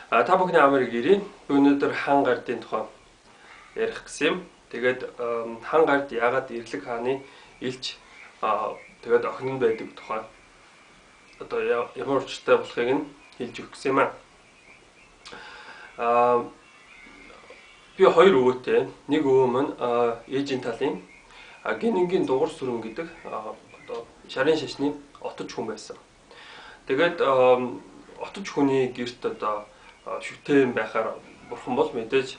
Та бүхний амрыг ирээ. Өнөөдөр хан гардын тухай ярих гэсэн юм. Тэгээд хан гард яагаад Ирлэг хааны илч тэгээд охин нь байдаг тухай одоо ямар учиртай болохыг нь хэлж өгөх гэсэн юм аа. Би хоёр өвөөтэй. Нэг өвөө маань ээжийн талын гинингийн дугар сүрэн гэдэг одоо шарын шашны отож хүн байсан. Тэгээд отож хүний гэрт одоо шүтэн байхаар бурхан бол мэдээж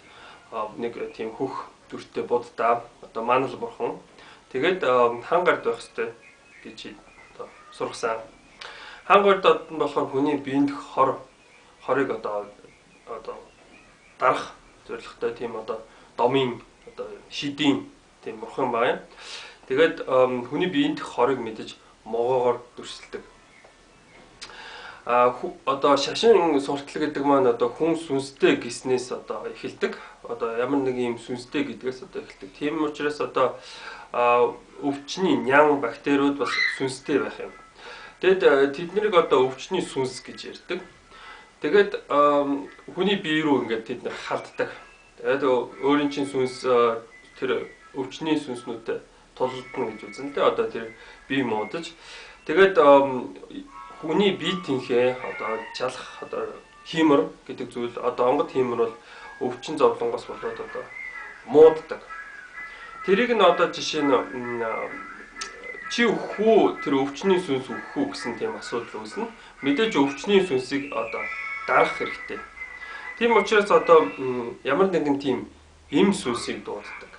нэг тийм хөх дүртэй буддаа одоо манал бурхан. Тэгээд хан гард байх хэрэгтэй гэж одоо сургасан. Хан гардад нь болохоор хүний биеинд хорыг одоо дарах зорилготой тийм одоо домын одоо шидийн тийм бурхан байна. Тэгээд хүний биеинд хорыг мэдэж могоогоор дүрсэлдэг. Одоо шашин суртал гэдэг маань одоо хүн сүнстэй гиснээс одоо эхэлдэг. Одоо ямар нэг юм сүнстэй гэдгээс одоо эхэлдэг. Тийм учраас одоо өвчний нян бактериуд бас сүнстэй байх юм. Тэгэд тэднийг одоо өвчний сүнс гэж ярьдаг. Тэгээд хүний бие рүү ингээд тэд нар халддаг. Тэгээд өөрийн чинь сүнс тэр өвчний сүнснүүдэд тулдна гэж үзэнтэй. Одоо тэр бие муудаж. Тэгээд хүний бие тэнхээ одоо чалах одоо хиймэр гэдэг зүйл одоо онгод хиймэр бол өвчин зовлонгоос болоод одоо мууддаг. Тэрийг нь одоо жишээ нь чи өвхүү тэр өвчний сүнс өвхүү гэсэн тийм асуудал үүснэ. Мэдээж өвчний сүнсийг одоо дарах хэрэгтэй. Тийм учраас одоо ямар нэгэн тийм эм сүнсийг дууддаг.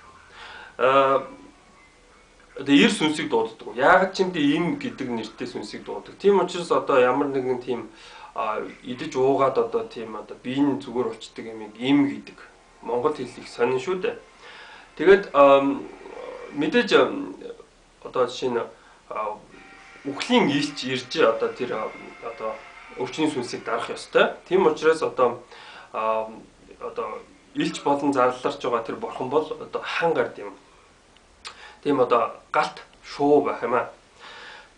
Одоо эр сүнсийг дууддаг. Яагаад ч юм бэ эм гэдэг нэртэй сүнсийг дууддаг. Тийм учраас одоо ямар нэгэн тийм идэж уугаад одоо тийм одоо биеийн зүгээр болчдөг юм эм гэдэг. Монгол хэл их сонин шүү дээ. Тэгээд мэдээж одоо жишээ нь үхлийн илч ирж одоо тэр одоо өвчний сүнсийг дарах ёстой. Тийм учраас одоо илч болон зарлаларч байгаа тэр бурхан бол одоо хан гард юм. Тийм одоо галт шуу байх юм аа.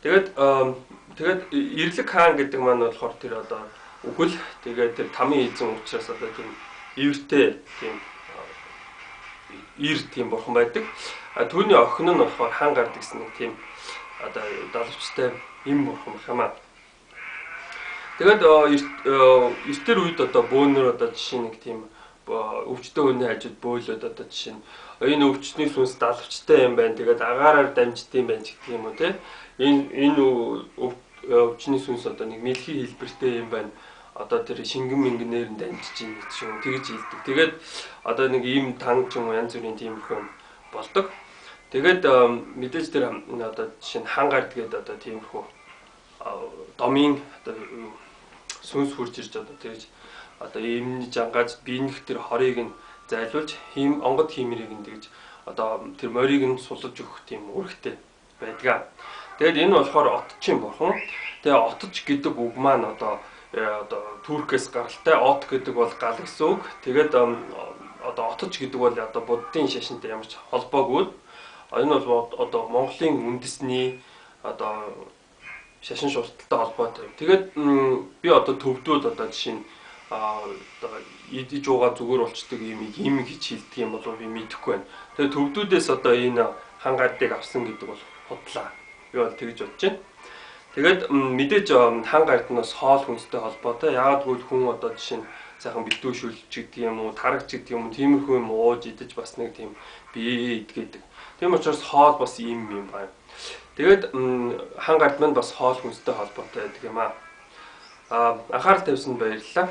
Тэгээд Ирлэг хаан гэдэг маань болохоор тэр одоо үхэл тэгээд тэр тамийн эзэн учраас одоо тийм ивэртэй тийм ир тийм бурхан байдаг. Түүний охин нь болохоор хан гард гэсэн нэг тийм одоо далавчтай эм бурхан байх юм аа. Тэгээд эртэр үед одоо бөөнөр одоо жишээ нэг тийм өвчтөе хүний хажууд бөөлөд одоо жишээ нь энэ өвчтний сүнс далавчтай юм байна. Тэгээд агаараар дамждсан байна ч гэх юм уу те. Энэ өвчний сүнс одоо нэг мэлхий хэлбэртэй юм байна. Одоо тэр шингэн мэнгэнээр нь дамжиж ийн гэж юм тэгж хэлдэг. Тэгээд одоо нэг ийм тан ч юм уу янз бүрийн тиймэрхүү болдог. Тэгээд мэдээж тэр одоо жишээ нь хан гард гэдэг одоо тиймэрхүү домын одоо сүнс хурж ирж одоо тэгж одоо эмний жангааж биенийх тэр хорыг нь зайлуулж онгод хиймэрийг нь тэгж одоо тэр морийг нь сулж өгөх тийм үүрэгтэй байдаг. Тэгээд энэ болохоор отчийн бурхан. Тэгээ отч гэдэг үг маань одоо туркээс гаралтай от гэдэг бол гал гэсэн үг. Тэгээд одоо отч гэдэг бол одоо буддын шашинтай ямар ч холбоогүй. Энэ бол одоо Монголын үндэсний одоо шашин шуурталтай холбоотой. Тэгээд би одоо төвдөөд одоо жишээ нь одоо идэж уугаа зүгээр болчдөг юм гэж хэлдэг юм бол би мэдэхгүй байна. Тэгээд төвдүүдээс одоо энэ хан гардыг авсан гэдэг бол худлаа. Би бол тэгж бодож байна. Тэгээд мэдээж хан гарднаас хоол хүнстэй холбоотой. Яагаад гэвэл хүн одоо жишээ нь сайхан битүүшүүлж гэдэг юм уу, тарагч гэдэг юм уу, тиймэрхүү юм ууж идэж бас нэг тийм бие идгээд. Тийм учраас хоол бас юм байна. Тэгээд хан гард маань бас хоол хүнстэй холбоотой байдаг юм аа. Анхаарал тавьсанд баярлалаа.